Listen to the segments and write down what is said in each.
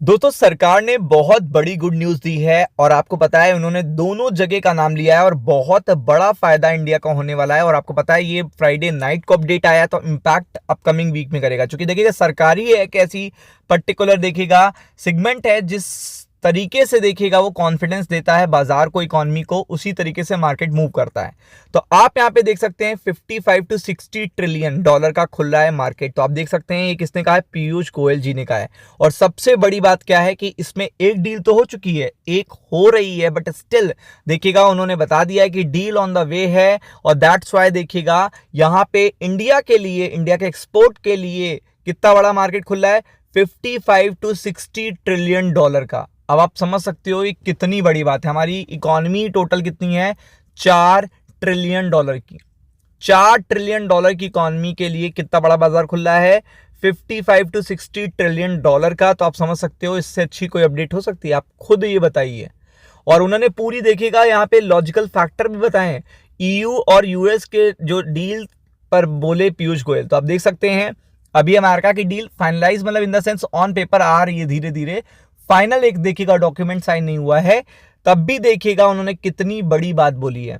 दोस्तों सरकार ने बहुत बड़ी गुड न्यूज दी है और आपको पता है उन्होंने दोनों जगह का नाम लिया है और बहुत बड़ा फायदा इंडिया का होने वाला है। और आपको पता है ये फ्राइडे नाइट को अपडेट आया तो इम्पैक्ट अपकमिंग वीक में करेगा, क्योंकि देखिएगा सरकारी एक ऐसी पर्टिकुलर देखिएगा सेगमेंट है जिस तरीके से देखिएगा वो कॉन्फिडेंस देता है बाजार को, इकोनॉमी को, उसी तरीके से मार्केट मूव करता है। तो आप यहाँ पे देख सकते हैं 55 to 60 ट्रिलियन डॉलर का खुल रहा है मार्केट। तो आप देख सकते हैं ये किसने कहा है, पीयूष गोयल जी ने कहा है। और सबसे बड़ी बात क्या है कि इसमें एक डील तो हो चुकी है, एक हो रही है, बट स्टिल देखिएगा उन्होंने बता दिया है कि डील ऑन द वे है। और दैट्स वाई देखिएगा यहाँ पे इंडिया के लिए, इंडिया के एक्सपोर्ट के लिए कितना बड़ा मार्केट खुल रहा है, 55 to 60 ट्रिलियन डॉलर का। अब आप समझ सकते हो ये कितनी बड़ी बात है। हमारी इकोनॉमी टोटल कितनी है, 4 ट्रिलियन डॉलर की। 4 ट्रिलियन डॉलर की इकोनॉमी के लिए कितना बड़ा बाजार खुला है, 55 to 60 ट्रिलियन डॉलर का। तो आप समझ सकते हो इससे अच्छी कोई अपडेट हो सकती है, आप खुद ये बताइए। और उन्होंने पूरी देखिएगा यहाँ पे लॉजिकल फैक्टर भी बताए हैं ईयू और यूएस के जो डील पर बोले पीयूष गोयल। तो आप देख सकते हैं अभी अमेरिका की डील फाइनलाइज, मतलब in the sense on paper आ रही है धीरे धीरे, फाइनल एक देखिएगा डॉक्यूमेंट साइन नहीं हुआ है, तब भी देखिएगा उन्होंने कितनी बड़ी बात बोली है।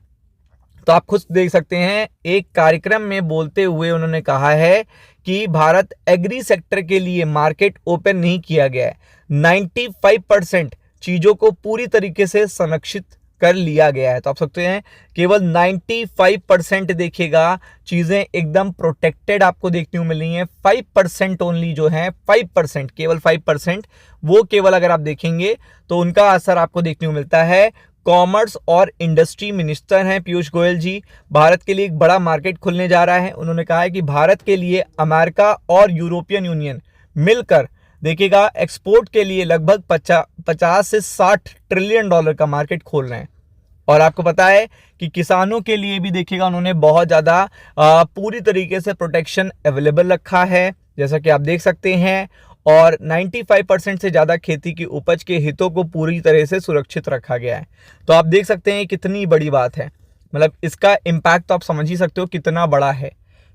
तो आप खुद देख सकते हैं एक कार्यक्रम में बोलते हुए उन्होंने कहा है कि भारत एग्री सेक्टर के लिए मार्केट ओपन नहीं किया गया है, 95% चीजों को पूरी तरीके से संरक्षित कर लिया गया है। तो आप सकते हैं केवल 95% देखिएगा चीजें एकदम प्रोटेक्टेड आपको देखने को मिल रही हैं। 5% ओनली जो है, 5%, केवल 5%, वो केवल अगर आप देखेंगे तो उनका असर आपको देखने को मिलता है। कॉमर्स और इंडस्ट्री मिनिस्टर हैं पीयूष गोयल जी, भारत के लिए एक बड़ा मार्केट खुलने जा रहा है। उन्होंने कहा है कि भारत के लिए अमेरिका और यूरोपियन यूनियन मिलकर देखिएगा एक्सपोर्ट के लिए लगभग 50 से 60 ट्रिलियन डॉलर का मार्केट खोल रहे हैं। और आपको पता है कि किसानों के लिए भी देखिएगा उन्होंने बहुत ज़्यादा पूरी तरीके से प्रोटेक्शन अवेलेबल रखा है, जैसा कि आप देख सकते हैं। और 95% से ज़्यादा खेती की उपज के हितों को पूरी तरह से सुरक्षित रखा गया है। तो आप देख सकते हैं कितनी बड़ी बात है, मतलब इसका इम्पैक्ट तो आप समझ ही सकते हो कितना बड़ा है।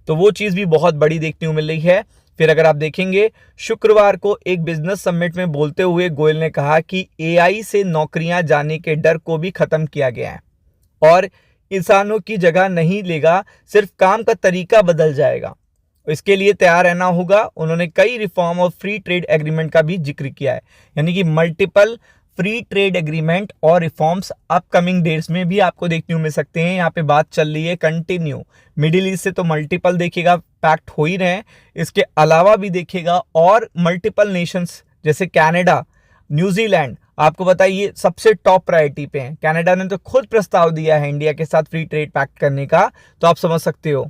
तो वो चीज़ भी बहुत बड़ी देखने को मिल रही है। फिर अगर आप देखेंगे शुक्रवार को एक बिजनेस समिट में बोलते हुए गोयल ने कहा कि एआई से नौकरियां जाने के डर को भी खत्म किया गया है और इंसानों की जगह नहीं लेगा, सिर्फ काम का तरीका बदल जाएगा। इसके लिए तैयार रहना होगा। उन्होंने कई रिफॉर्म और फ्री ट्रेड एग्रीमेंट का भी जिक्र किया है, यानी कि मल्टीपल फ्री ट्रेड एग्रीमेंट और रिफॉर्म्स अपकमिंग डेज में भी आपको देखने को मिल सकते हैं। यहाँ पे बात चल रही है कंटिन्यू, मिडिल ईस्ट से तो मल्टीपल देखिएगा पैक्ट हो ही रहे हैं, इसके अलावा भी देखिएगा और मल्टीपल नेशंस जैसे कनाडा, न्यूजीलैंड, आपको बताइए सबसे टॉप प्रायोरिटी पे हैं। कनाडा ने तो खुद प्रस्ताव दिया है इंडिया के साथ फ्री ट्रेड पैक्ट करने का। तो आप समझ सकते हो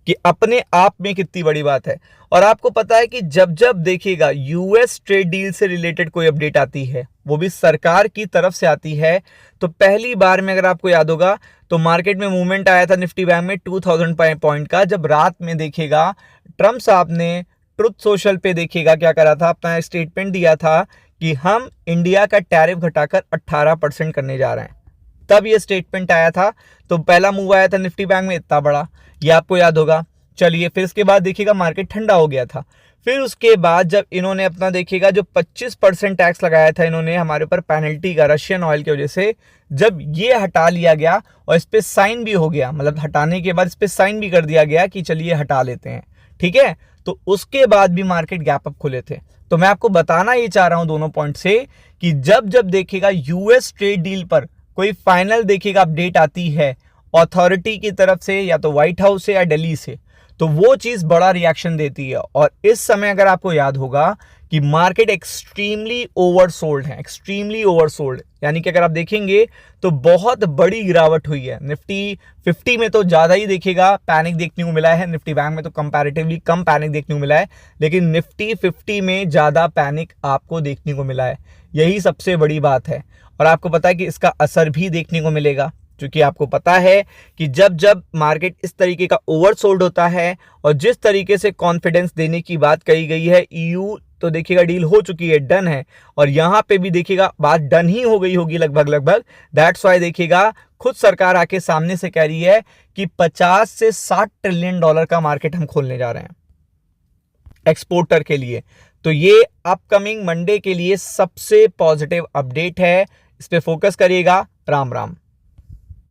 कि अपने आप में कितनी बड़ी बात है। और आपको पता है कि जब जब देखिएगा यूएस ट्रेड डील से रिलेटेड कोई अपडेट आती है, वो भी सरकार की तरफ से आती है, तो पहली बार में अगर आपको याद होगा तो मार्केट में मूवमेंट आया था निफ्टी बैंक में 2000 पॉइंट का, जब रात में देखिएगा ट्रम्प साहब ने ट्रुथ सोशल पे देखिएगा क्या करा था, अपना स्टेटमेंट दिया था कि हम इंडिया का टैरिफ घटाकर 18% करने जा रहे हैं। तब ये स्टेटमेंट आया था, तो पहला मूव आया था निफ्टी बैंक में इतना बड़ा, ये आपको याद होगा। चलिए फिर इसके बाद देखिएगा मार्केट ठंडा हो गया था। फिर उसके बाद जब इन्होंने अपना देखिएगा जो 25% टैक्स लगाया था इन्होंने हमारे ऊपर पेनल्टी का रशियन ऑयल की वजह से, जब ये हटा लिया गया और इस पर साइन भी हो गया, मतलब हटाने के बाद इस पर साइन भी कर दिया गया कि चलिए हटा लेते हैं, ठीक है, तो उसके बाद भी मार्केट गैप अप खुले थे। तो मैं आपको बताना ये चाह रहा हूं दोनों पॉइंट से कि जब जब देखिएगा यूएस ट्रेड डील पर कोई फाइनल देखिएगा अपडेट आती है अथॉरिटी की तरफ से, या तो व्हाइट हाउस से या दिल्ली से, तो वो चीज बड़ा रिएक्शन देती है। और इस समय अगर आपको याद होगा कि मार्केट एक्सट्रीमली ओवरसोल्ड है, एक्सट्रीमली ओवरसोल्ड, यानी कि अगर आप देखेंगे तो बहुत बड़ी गिरावट हुई है। निफ्टी 50 में तो ज्यादा ही देखिएगा पैनिक देखने को मिला है, निफ्टी बैंक में तो कंपैरेटिवली कम पैनिक देखने को मिला है, लेकिन निफ्टी 50 में ज्यादा पैनिक आपको देखने को मिला है। यही सबसे बड़ी बात है। और आपको पता है कि इसका असर भी देखने को मिलेगा, क्योंकि आपको पता है कि जब जब मार्केट इस तरीके का ओवरसोल्ड होता है और जिस तरीके से कॉन्फिडेंस देने की बात कही गई है, ईयू तो देखिएगा डील हो चुकी है, डन है, और यहाँ पे भी देखिएगा बात डन ही हो गई होगी लगभग। दैट्स वाई देखिएगा खुद सरकार आके सामने से कह रही है कि 50 से 60 ट्रिलियन डॉलर का मार्केट हम खोलने जा रहे हैं। एक्सपोर्टर के लिए। तो ये अपकमिंग मंडे के लिए सबसे पॉजिटिव अपडेट है, इस पे फोकस करिएगा। राम राम।